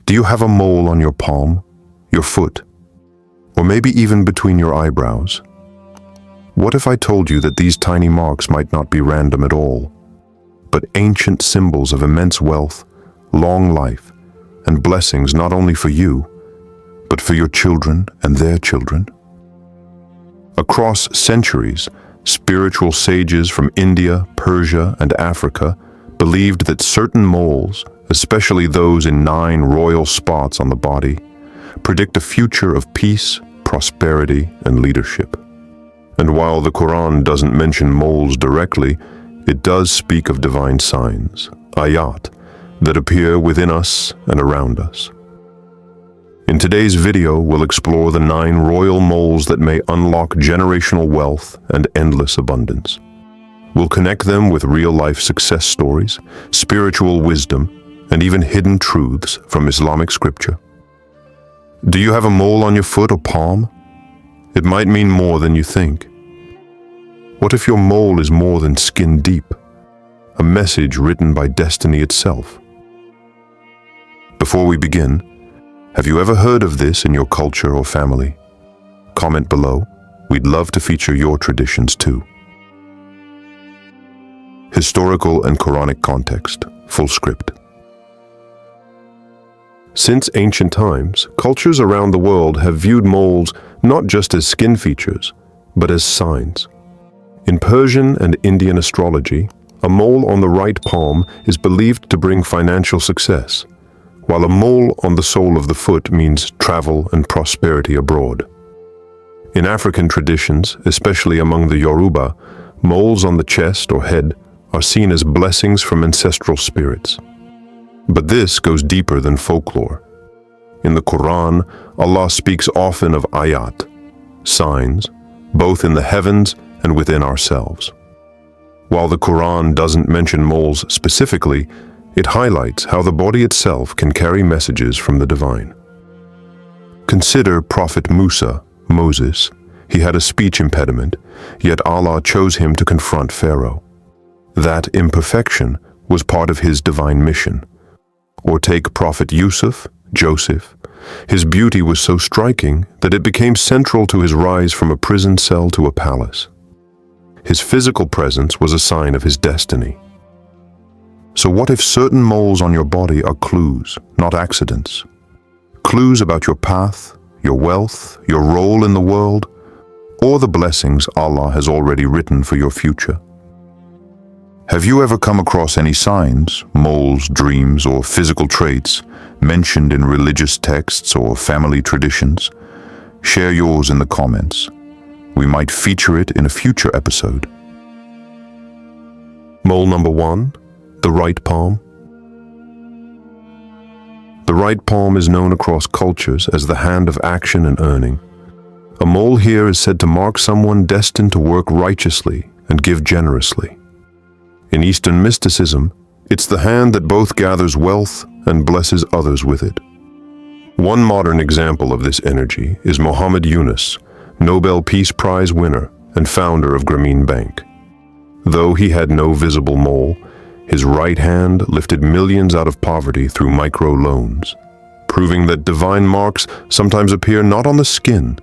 Do you have a mole on your palm, your foot, or maybe even between your eyebrows? What if I told you that these tiny marks might not be random at all, but ancient symbols of immense wealth, long life, and blessings not only for you, but for your children and their children? Across centuries, spiritual sages from India, Persia, and Africa believed that certain moles, especially those in 9 royal spots on the body, predict a future of peace, prosperity, and leadership. And while the Quran doesn't mention moles directly, it does speak of divine signs, ayat, that appear within us and around us. In today's video, we'll explore the 9 royal moles that may unlock generational wealth and endless abundance. We'll connect them with real-life success stories, spiritual wisdom, and even hidden truths from Islamic scripture. Do you have a mole on your foot or palm? It might mean more than you think. What if your mole is more than skin deep? A message written by destiny itself. Before we begin, have you ever heard of this in your culture or family? Comment below. We'd love to feature your traditions too. Historical and Quranic context, full script. Since ancient times, cultures around the world have viewed moles not just as skin features, but as signs. In Persian and Indian astrology, a mole on the right palm is believed to bring financial success, while a mole on the sole of the foot means travel and prosperity abroad. In African traditions, especially among the Yoruba, moles on the chest or head are seen as blessings from ancestral spirits. But this goes deeper than folklore. In the Quran, Allah speaks often of ayat, signs, both in the heavens and within ourselves. While the Quran doesn't mention moles specifically, it highlights how the body itself can carry messages from the divine. Consider Prophet Musa, Moses. He had a speech impediment, yet Allah chose him to confront Pharaoh. That imperfection was part of his divine mission. Or take Prophet Yusuf, Joseph. His beauty was so striking that it became central to his rise from a prison cell to a palace. His physical presence was a sign of his destiny. So what if certain moles on your body are clues, not accidents? Clues about your path, your wealth, your role in the world, or the blessings Allah has already written for your future? Have you ever come across any signs, moles, dreams, or physical traits mentioned in religious texts or family traditions? Share yours in the comments. We might feature it in a future episode. Mole number 1. The right palm. The right palm is known across cultures as the hand of action and earning. A mole here is said to mark someone destined to work righteously and give generously. In Eastern mysticism, it's the hand that both gathers wealth and blesses others with it. One modern example of this energy is Muhammad Yunus, Nobel Peace Prize winner and founder of Grameen Bank. Though he had no visible mole, his right hand lifted millions out of poverty through micro-loans, proving that divine marks sometimes appear not on the skin,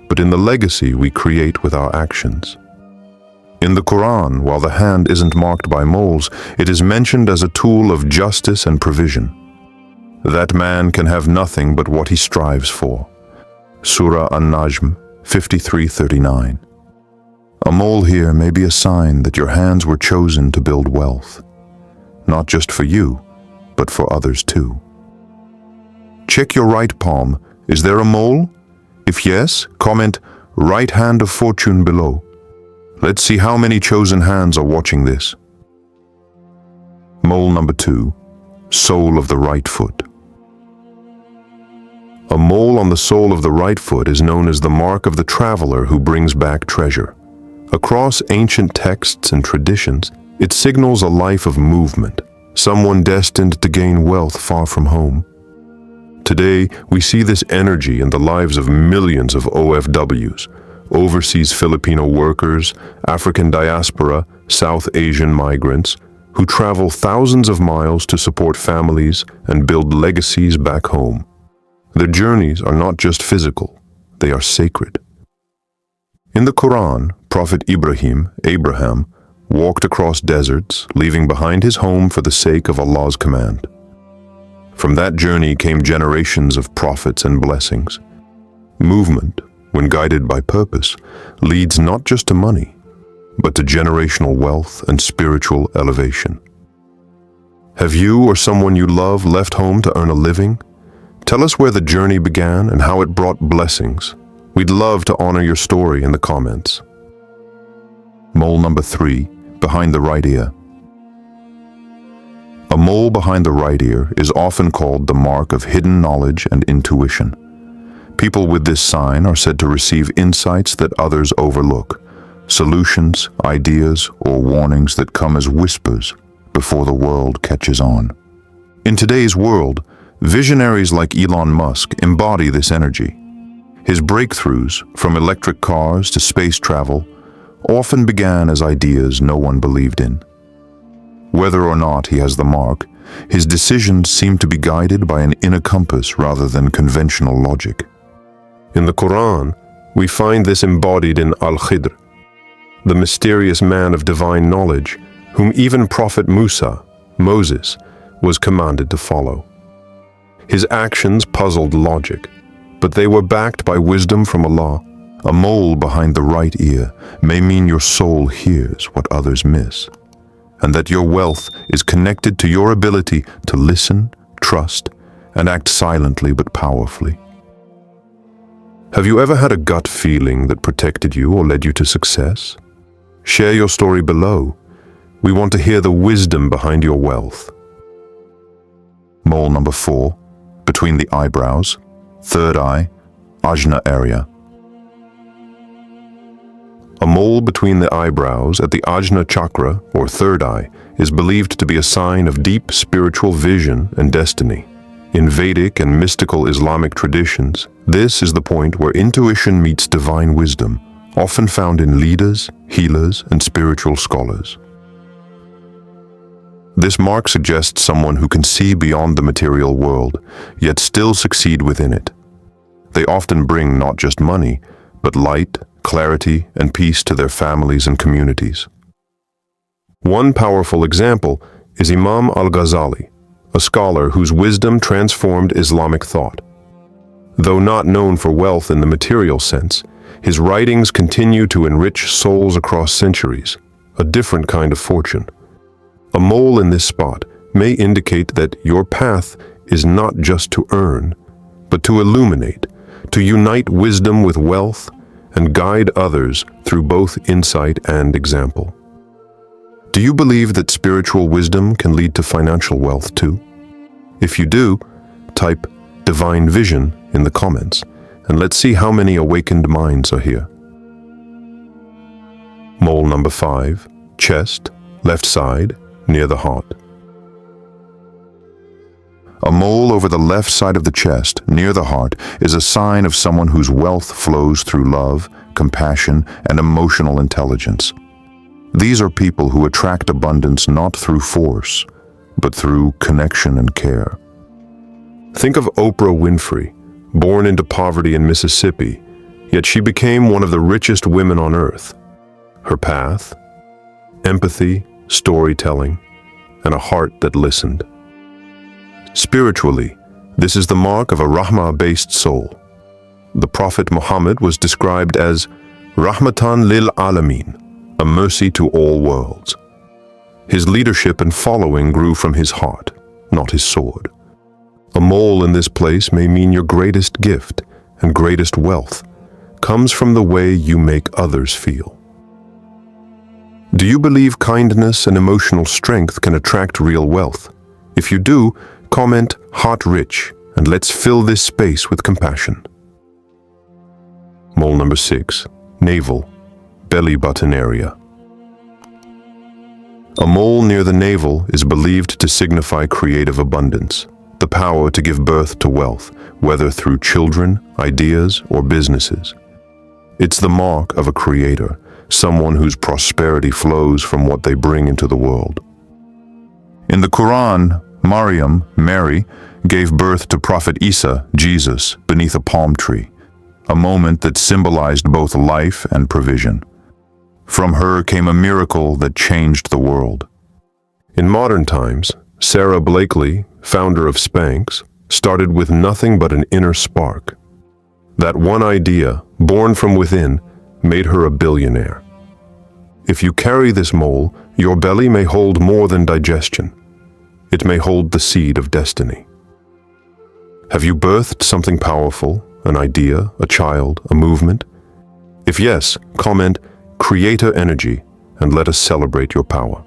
but in the legacy we create with our actions. In the Quran, while the hand isn't marked by moles, it is mentioned as a tool of justice and provision. That man can have nothing but what he strives for. Surah An-Najm 53:39. A mole here may be a sign that your hands were chosen to build wealth. Not just for you, but for others too. Check your right palm. Is there a mole? If yes, comment "right hand of fortune" below. Let's see how many chosen hands are watching this. Mole number 2. Sole of the right foot. A mole on the sole of the right foot is known as the mark of the traveler who brings back treasure. Across ancient texts and traditions, it signals a life of movement, someone destined to gain wealth far from home. Today, we see this energy in the lives of millions of OFWs, overseas Filipino workers, African diaspora, South Asian migrants, who travel thousands of miles to support families and build legacies back home. Their journeys are not just physical, they are sacred. In the Quran, Prophet Abraham, walked across deserts, leaving behind his home for the sake of Allah's command. From that journey came generations of prophets and blessings. Movement, when guided by purpose, leads not just to money, but to generational wealth and spiritual elevation. Have you or someone you love left home to earn a living? Tell us where the journey began and how it brought blessings. We'd love to honor your story in the comments. Mole number 3, behind the right ear. A mole behind the right ear is often called the mark of hidden knowledge and intuition. People with this sign are said to receive insights that others overlook, solutions, ideas, or warnings that come as whispers before the world catches on. In today's world, visionaries like Elon Musk embody this energy. His breakthroughs, from electric cars to space travel, often began as ideas no one believed in. Whether or not he has the mark, his decisions seem to be guided by an inner compass rather than conventional logic. In the Quran, we find this embodied in Al-Khidr, the mysterious man of divine knowledge, whom even Prophet Musa, Moses, was commanded to follow. His actions puzzled logic, but they were backed by wisdom from Allah. A mole behind the right ear may mean your soul hears what others miss, and that your wealth is connected to your ability to listen, trust, and act silently but powerfully. Have you ever had a gut feeling that protected you or led you to success? Share your story below. We want to hear the wisdom behind your wealth. Mole number 4, between the eyebrows, third eye, ajna area. A mole between the eyebrows at the ajna chakra, or third eye, is believed to be a sign of deep spiritual vision and destiny. In Vedic and mystical Islamic traditions, this is the point where intuition meets divine wisdom, often found in leaders, healers, and spiritual scholars. This mark suggests someone who can see beyond the material world, yet still succeed within it. They often bring not just money, but light, clarity, and peace to their families and communities. One powerful example is Imam al-Ghazali, a scholar whose wisdom transformed Islamic thought. Though not known for wealth in the material sense, his writings continue to enrich souls across centuries, a different kind of fortune. A mole in this spot may indicate that your path is not just to earn, but to illuminate, to unite wisdom with wealth, and guide others through both insight and example. Do you believe that spiritual wisdom can lead to financial wealth too? If you do, type divine vision in the comments, and let's see how many awakened minds are here. Mole number 5, chest, left side, near the heart. A mole over the left side of the chest, near the heart, is a sign of someone whose wealth flows through love, compassion, and emotional intelligence. These are people who attract abundance not through force, but through connection and care. Think of Oprah Winfrey, born into poverty in Mississippi, yet she became one of the richest women on earth. Her path? Empathy, storytelling, and a heart that listened. Spiritually, this is the mark of a Rahmah-based soul. The Prophet Muhammad was described as Rahmatan lil Alameen, a mercy to all worlds. His leadership and following grew from his heart, not his sword. A mole in this place may mean your greatest gift and greatest wealth comes from the way you make others feel. Do you believe kindness and emotional strength can attract real wealth? If you do, comment heart rich and let's fill this space with compassion. Mole number 6, navel, belly button area. A mole near the navel is believed to signify creative abundance, the power to give birth to wealth, whether through children, ideas, or businesses. It's the mark of a creator, someone whose prosperity flows from what they bring into the world. In the Quran, Mary, gave birth to Prophet Isa, Jesus, beneath a palm tree, a moment that symbolized both life and provision. From her came a miracle that changed the world. In modern times, Sarah Blakely, founder of Spanx, started with nothing but an inner spark. That one idea, born from within, made her a billionaire. If you carry this mole, your belly may hold more than digestion. It may hold the seed of destiny. Have you birthed something powerful, an idea, a child, a movement? If yes, comment "Creator Energy" and let us celebrate your power.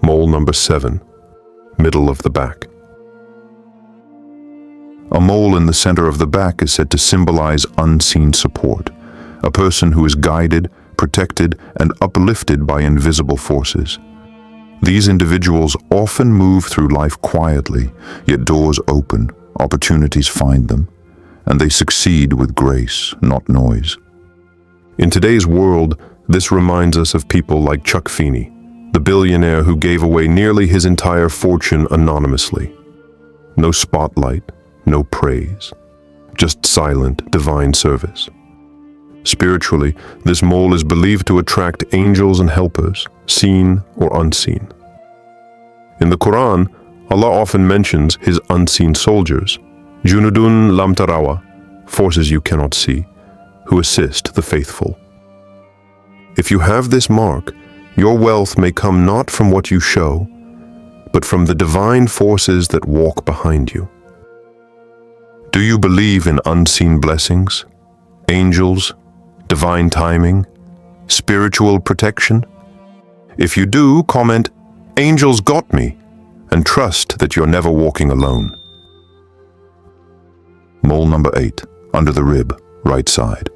Mole number 7, middle of the back. A mole in the center of the back is said to symbolize unseen support, a person who is guided, protected, and uplifted by invisible forces. These individuals often move through life quietly, yet doors open, opportunities find them, and they succeed with grace, not noise. In today's world, this reminds us of people like Chuck Feeney, the billionaire who gave away nearly his entire fortune anonymously. No spotlight, no praise, just silent, divine service. Spiritually, this mole is believed to attract angels and helpers, seen or unseen. In the Quran, Allah often mentions His unseen soldiers, Junudun lam tarawa, forces you cannot see, who assist the faithful. If you have this mark, your wealth may come not from what you show, but from the divine forces that walk behind you. Do you believe in unseen blessings, angels, divine timing, spiritual protection? If you do, comment, "Angels got me," and trust that you're never walking alone. Mole number 8, under the rib, right side.